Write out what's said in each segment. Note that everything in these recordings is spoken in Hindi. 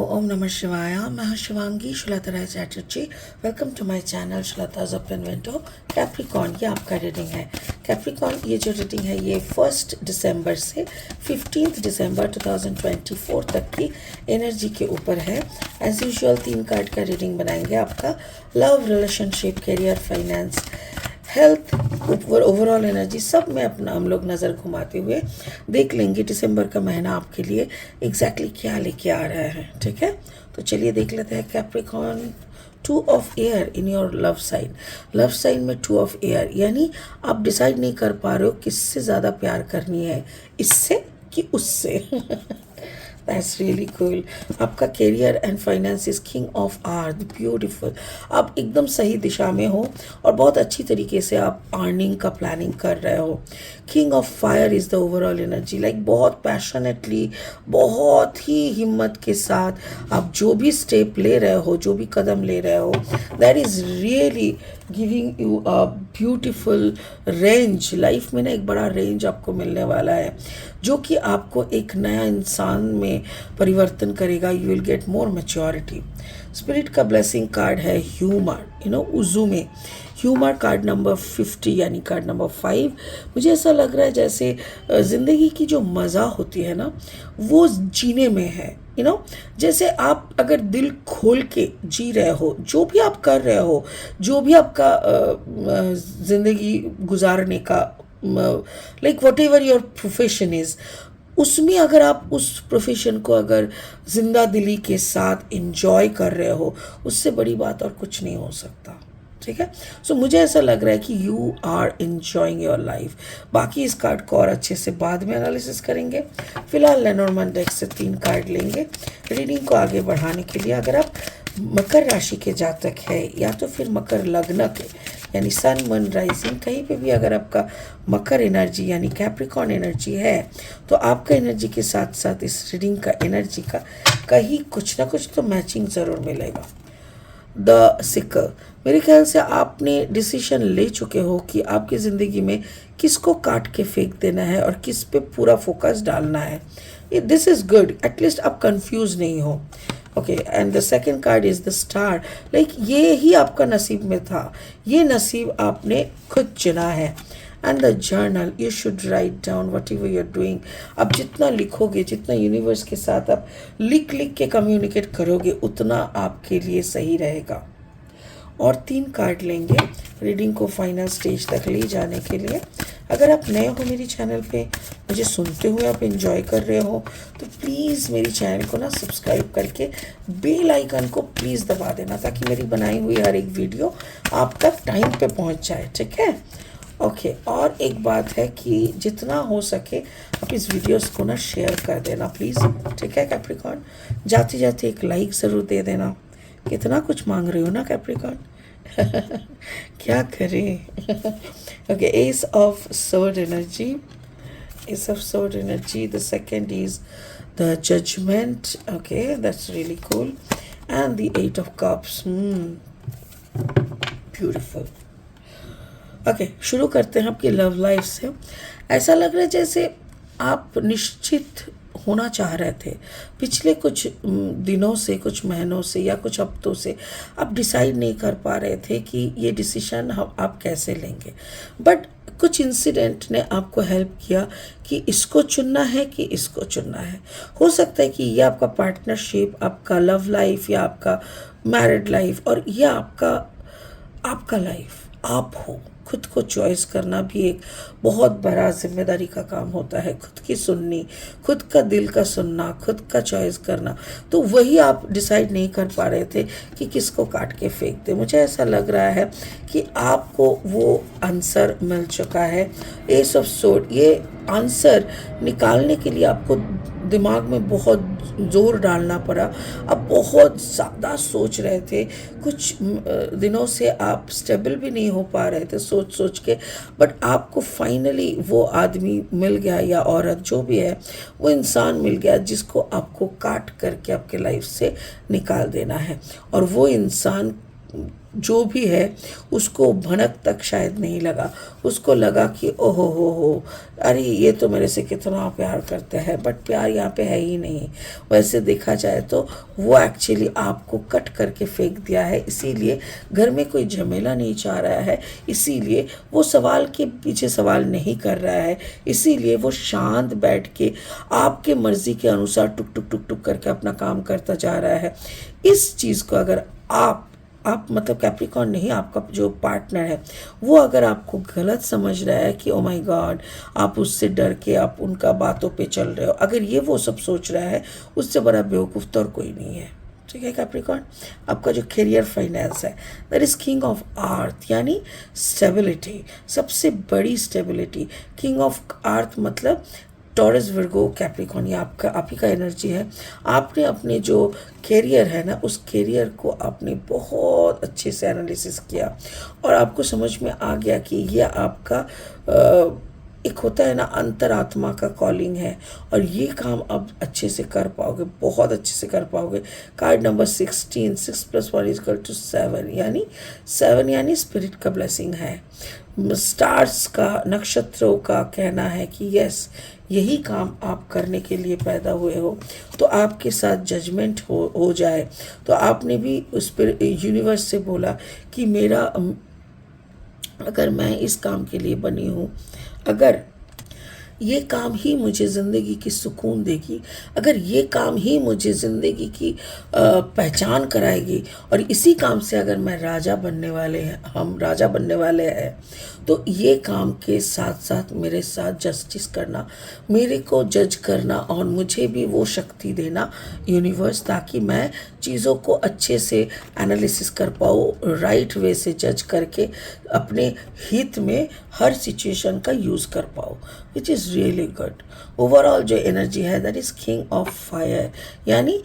Om Namah Shivaya. मैं हूं Shivangi Shulata Rai Chatterjee. Welcome to my channel Shulata's open window. Capricorn, ये आपका रीडिंग है. कैप्रिकॉन, ये जो रीडिंग है ये 1 दिसंबर से 15 दिसंबर 2024 तक की एनर्जी के ऊपर है. एज यूजुअल 3 कार्ड का रीडिंग बनाएंगे. आपका love, relationship, career, finance, health, overall energy सब में अपना हम लोग नज़र घुमाते हुए देख लेंगे दिसंबर का महीना आपके लिए एग्जैक्टली क्या लेके आ रहा है. ठीक है, तो चलिए देख लेते हैं. Capricorn, 2 of air in your love sign. Love sign में 2 ऑफ एयर, यानी आप डिसाइड नहीं कर पा रहे हो किससे ज़्यादा प्यार करनी है, इससे कि उससे. That's really cool. आपका career and finance is king of earth. Beautiful. आप एकदम सही दिशा में हो और बहुत अच्छी तरीके से आप अर्निंग का प्लानिंग कर रहे हो. King of fire is the overall energy. Like बहुत पैशनेटली, बहुत ही हिम्मत के साथ आप जो भी स्टेप ले रहे हो, जो भी कदम ले रहे हो, that is really giving you a beautiful range. Life में ना एक बड़ा रेंज आपको मिलने वाला है जो कि आपको एक नया इंसान में परिवर्तन करेगा. You will get more maturity. Spirit का ब्लेसिंग कार्ड है ह्यूमर, उजुमे. ह्यूमर कार्ड नंबर 50 यानी कार्ड नंबर 5. मुझे ऐसा लग रहा है जैसे ज़िंदगी की जो मज़ा होती है ना वो जीने में है. जैसे आप अगर दिल खोल के जी रहे हो, जो भी आप कर रहे हो, जो भी आपका ज़िंदगी गुजारने का like what ever your profession is, उसमें अगर आप उस प्रोफेशन को अगर जिंदा दिली के साथ एंजॉय कर रहे हो, उससे बड़ी बात और कुछ नहीं हो सकता. ठीक है, सो मुझे ऐसा लग रहा है कि you are enjoying your life. बाकी इस कार्ड को और अच्छे से बाद में एनालिसिस करेंगे. फिलहाल लेनॉर्मन डेक से 3 कार्ड लेंगे रीडिंग को आगे बढ़ाने के लिए. अगर आप मकर राशि के जातक है या तो फिर मकर लग्न के यानी सन, मून, राइजिंग, कहीं पे भी अगर आपका मकर एनर्जी यानी कैप्रिकॉन एनर्जी है तो आपका एनर्जी के साथ साथ इस रीडिंग का एनर्जी का कहीं कुछ ना कुछ तो मैचिंग ज़रूर मिलेगा. द सिकर, मेरे ख्याल से आपने डिसीजन ले चुके हो कि आपकी ज़िंदगी में किसको काट के फेंक देना है और किस पे पूरा फोकस डालना है. This is good. एटलीस्ट आप कंफ्यूज नहीं हो. Okay, and the second card is the star. Like ये ही आपका नसीब में था, ये नसीब आपने खुद चुना है. And the journal, you should write down whatever you are doing. आप जितना लिखोगे, जितना यूनिवर्स के साथ आप लिख के कम्युनिकेट करोगे, उतना आपके लिए सही रहेगा. और 3 कार्ड लेंगे रीडिंग को फाइनल स्टेज तक ले जाने के लिए. अगर आप नए हो मेरी चैनल पे, मुझे सुनते हुए आप एंजॉय कर रहे हो, तो प्लीज़ मेरी चैनल को ना सब्सक्राइब करके बेल आइकन को प्लीज़ दबा देना ताकि मेरी बनाई हुई हर एक वीडियो आप तक टाइम पे पहुंच जाए. ठीक है, ओके. और एक बात है कि जितना हो सके आप इस वीडियोस को ना शेयर कर देना प्लीज़. ठीक है कैप्रिकॉन, जाते जाते एक लाइक ज़रूर दे देना. कितना कुछ मांग रही हो ना कैप्रिकॉन. क्या करें. Okay, ace of sword energy. Ace of sword energy. The second is the judgement. Okay, that's really cool. And the 8 of cups. Beautiful. Okay, शुरू करते हैं आपकी लव लाइफ से. ऐसा लग रहा है जैसे आप निश्चित होना चाह रहे थे पिछले कुछ दिनों से, कुछ महीनों से या कुछ हफ्तों से. आप डिसाइड नहीं कर पा रहे थे कि ये डिसीजन आप कैसे लेंगे, बट कुछ इंसिडेंट ने आपको हेल्प किया कि इसको चुनना है कि इसको चुनना है. हो सकता है कि ये आपका पार्टनरशिप, आपका लव लाइफ या आपका मैरिड लाइफ और ये आपका लाइफ आप हो. खुद को चॉइस करना भी एक बहुत बड़ा जिम्मेदारी का काम होता है. खुद की सुननी, खुद का दिल का सुनना, खुद का चॉइस करना. तो वही आप डिसाइड नहीं कर पा रहे थे कि किसको काट के फेंक दे. मुझे ऐसा लग रहा है कि आपको वो आंसर मिल चुका है. एस ऑफ सोर्ड, ये आंसर निकालने के लिए आपको दिमाग में बहुत ज़ोर डालना पड़ा. आप बहुत ज़्यादा सोच रहे थे. कुछ दिनों से आप स्टेबल भी नहीं हो पा रहे थे सोच के, बट आपको फाइनली वो आदमी मिल गया या औरत जो भी है, वो इंसान मिल गया जिसको आपको काट करके आपके लाइफ से निकाल देना है. और वो इंसान जो भी है उसको भनक तक शायद नहीं लगा। उसको लगा कि ओहो हो, अरे ये तो मेरे से कितना प्यार करते हैं, बट प्यार यहाँ पे है ही नहीं। वैसे देखा जाए तो वो एक्चुअली आपको कट करके फेंक दिया है, इसीलिए घर में कोई झमेला नहीं चाह रहा है, इसीलिए वो सवाल के पीछे सवाल नहीं कर रहा है, इसीलिए वो शांत बैठ के आपके मर्जी के अनुसार टुक टुक टुक टुक करके अपना काम करता जा रहा है। इस चीज़ को अगर आप मतलब कैप्रिकॉर्न नहीं, आपका जो पार्टनर है वो अगर आपको गलत समझ रहा है कि ओ माय गॉड आप उससे डर के आप उनका बातों पे चल रहे हो, अगर ये वो सब सोच रहा है, उससे बड़ा बेवकूफ़ तो और कोई नहीं है। ठीक है कैप्रिकॉर्न, आपका जो करियर फाइनेंस है that is king of earth, यानी स्टेबिलिटी, सबसे बड़ी स्टेबिलिटी। किंग ऑफ अर्थ मतलब टॉरस वर्गो कैप्रिकॉर्न, ये आपका आप ही का एनर्जी है। आपने अपने जो कैरियर है ना, उस कैरियर को आपने बहुत अच्छे से एनालिसिस किया और आपको समझ में आ गया कि ये आपका एक होता है ना अंतरात्मा का कॉलिंग है, और ये काम अब अच्छे से कर पाओगे, बहुत अच्छे से कर पाओगे। कार्ड नंबर 16, 6 + 1 = 7, यानी 7 यानी स्पिरिट का ब्लेसिंग है। स्टार्स का, नक्षत्रों का कहना है कि यस यही काम आप करने के लिए पैदा हुए हो, तो आपके साथ जजमेंट हो जाए। तो आपने भी उस पर यूनिवर्स से बोला कि मेरा अगर मैं इस काम के लिए बनी हूँ, अगर ये काम ही मुझे ज़िंदगी की सुकून देगी, अगर ये काम ही मुझे ज़िंदगी की पहचान कराएगी, और इसी काम से अगर मैं राजा बनने वाले हैं, हम राजा बनने वाले हैं, तो ये काम के साथ साथ मेरे साथ जस्टिस करना, मेरे को जज करना, और मुझे भी वो शक्ति देना यूनिवर्स, ताकि मैं चीज़ों को अच्छे से एनालिसिस कर पाऊँ, राइट वे से जज करके अपने हित में हर सिचुएशन का यूज़ कर पाऊँ, which is really good. Overall जो एनर्जी है that is king of fire, यानी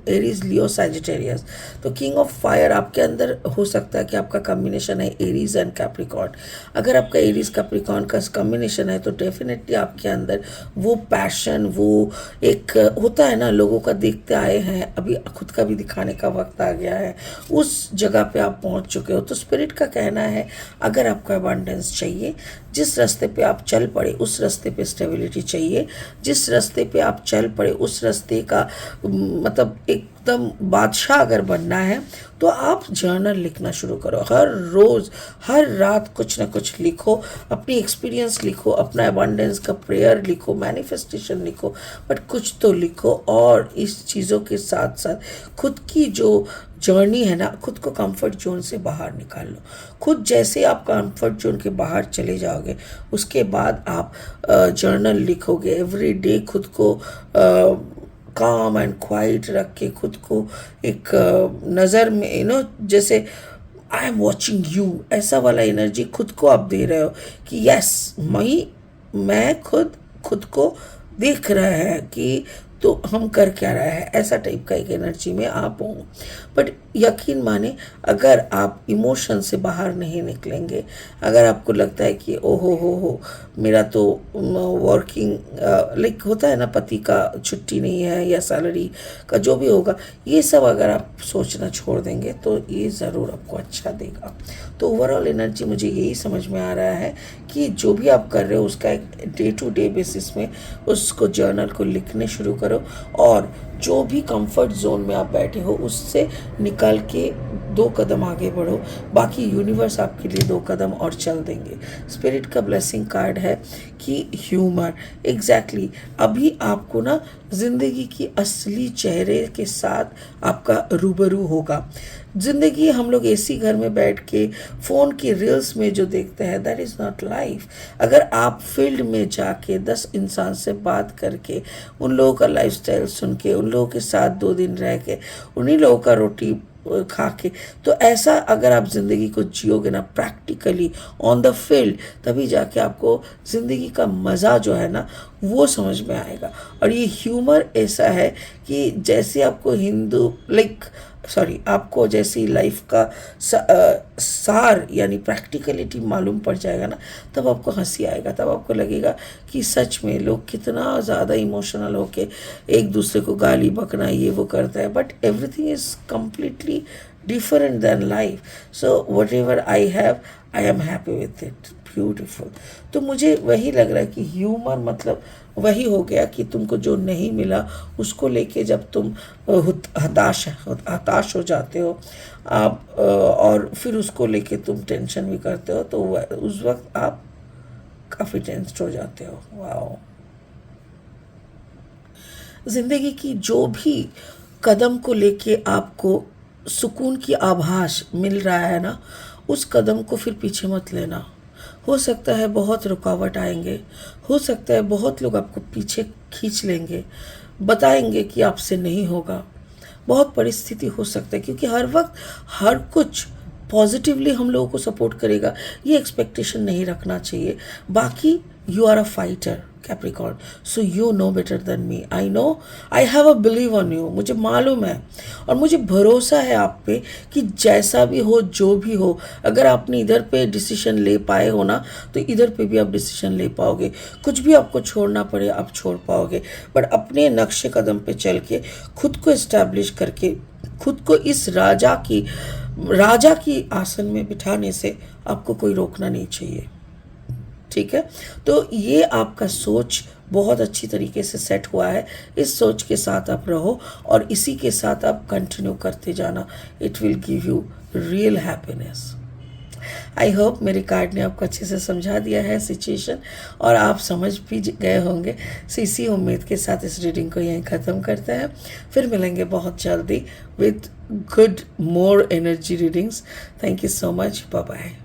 एरीज लियो सैजिटेरियस। तो किंग ऑफ फायर आपके अंदर हो सकता है कि आपका कॉम्बिनेशन है एरीज एंड कैप्रिकॉर्न। अगर आपका एरीज कैप्रिकॉर्न का कॉम्बिनेशन है तो डेफिनेटली आपके अंदर वो पैशन, वो एक होता है ना, लोगों का देखते आए हैं, अभी खुद का भी दिखाने का वक्त आ गया है, उस जगह पे आप पहुंच चुके हो। तो स्पिरिट का कहना है अगर आपको अबंडेंस चाहिए, जिस रास्ते पे आप चल पड़े उस रास्ते पे स्टेबिलिटी चाहिए, जिस रास्ते पे आप चल पड़े उस रास्ते का मतलब एकदम बादशाह अगर बनना है, तो आप जर्नल लिखना शुरू करो। हर रोज़ हर रात कुछ ना कुछ लिखो, अपनी एक्सपीरियंस लिखो, अपना अबंडेंस का प्रेयर लिखो, मैनिफेस्टेशन लिखो, बट कुछ तो लिखो। और इस चीज़ों के साथ साथ खुद की जो जर्नी है ना, खुद को कंफर्ट जोन से बाहर निकाल लो। खुद जैसे आप कंफर्ट जोन के बाहर चले जाओगे, उसके बाद आप जर्नल लिखोगे एवरी डे, खुद को काम एंड क्वाइट रख के, खुद को एक नज़र में जैसे आई एम वॉचिंग यू, ऐसा वाला एनर्जी खुद को आप दे रहे हो कि यस मैं खुद को देख रहा है कि तो हम कर क्या रहा है, ऐसा टाइप का एक एनर्जी में आप हो। बट यकीन माने, अगर आप इमोशन से बाहर नहीं निकलेंगे, अगर आपको लगता है कि ओहो हो मेरा तो वर्किंग लाइक होता है ना, पति का छुट्टी नहीं है या सैलरी का जो भी होगा, ये सब अगर आप सोचना छोड़ देंगे तो ये ज़रूर आपको अच्छा देगा। तो ओवरऑल एनर्जी मुझे यही समझ में आ रहा है कि जो भी आप कर रहे हो उसका एक डे टू डे बेसिस में उसको जर्नल को लिखने शुरू करो, और जो भी कंफर्ट जोन में आप बैठे हो उससे निकल के 2 कदम आगे बढ़ो, बाकी यूनिवर्स आपके लिए 2 कदम और चल देंगे। स्पिरिट का ब्लेसिंग कार्ड है कि ह्यूमर, एग्जैक्टली अभी आपको ना ज़िंदगी की असली चेहरे के साथ आपका रूबरू होगा। ज़िंदगी हम लोग एसी घर में बैठ के फ़ोन की रील्स में जो देखते हैं दैट इज़ नॉट लाइफ। अगर आप फील्ड में जाके 10 इंसान से बात करके, उन लोगों का लाइफस्टाइल सुन के, उन लोगों के साथ 2 दिन रह के, उन्हीं लोगों का रोटी खा के, तो ऐसा अगर आप ज़िंदगी को जियोगे ना प्रैक्टिकली ऑन द फील्ड, तभी जाके आपको ज़िंदगी का मज़ा जो है ना वो समझ में आएगा। और ये ह्यूमर ऐसा है कि जैसे आपको हिंदू लाइक सॉरी, आपको जैसी लाइफ का सार यानी प्रैक्टिकलिटी मालूम पड़ जाएगा ना, तब आपको हंसी आएगा, तब आपको लगेगा कि सच में लोग कितना ज़्यादा इमोशनल होके एक दूसरे को गाली बकना ये वो करता है, but everything is completely different than life. So whatever I have, I am happy with it. Beautiful. तो मुझे वही लग रहा है कि ह्यूमर मतलब वही हो गया कि तुमको जो नहीं मिला उसको लेके जब तुम हताश हो जाते हो आप, और फिर उसको लेके तुम टेंशन भी करते हो, तो उस वक्त आप काफ़ी टेंस्ड हो जाते हो। वाओ। ज़िंदगी की जो भी कदम को लेके आपको सुकून की आभास मिल रहा है ना, उस कदम को फिर पीछे मत लेना। हो सकता है बहुत रुकावट आएंगे, हो सकता है बहुत लोग आपको पीछे खींच लेंगे, बताएंगे कि आपसे नहीं होगा, बहुत परिस्थिति हो सकता है, क्योंकि हर वक्त हर कुछ पॉजिटिवली हम लोगों को सपोर्ट करेगा ये एक्सपेक्टेशन नहीं रखना चाहिए। बाकी you are a fighter Capricorn, so you know better than me. I know, I have a believe on you. मुझे मालूम है और मुझे भरोसा है आप पे कि जैसा भी हो जो भी हो, अगर आपने इधर पे डिसीजन ले पाए हो ना, तो इधर पे भी आप डिसीजन ले पाओगे। कुछ भी आपको छोड़ना पड़े आप छोड़ पाओगे, बट अपने नक्शे कदम पे चल के खुद को इस्टेब्लिश करके खुद को इस राजा की आसन में बिठाने से आपको कोई रोकना नहीं चाहिए। ठीक है, तो ये आपका सोच बहुत अच्छी तरीके से सेट हुआ है। इस सोच के साथ आप रहो और इसी के साथ आप कंटिन्यू करते जाना। It will give you real happiness. I hope मेरे कार्ड ने आपको अच्छे से समझा दिया है सिचुएशन और आप समझ भी गए होंगे। सो इसी उम्मीद के साथ इस रीडिंग को यहीं ख़त्म करते हैं। फिर मिलेंगे बहुत जल्दी with good more energy readings. Thank you so much. Bye bye.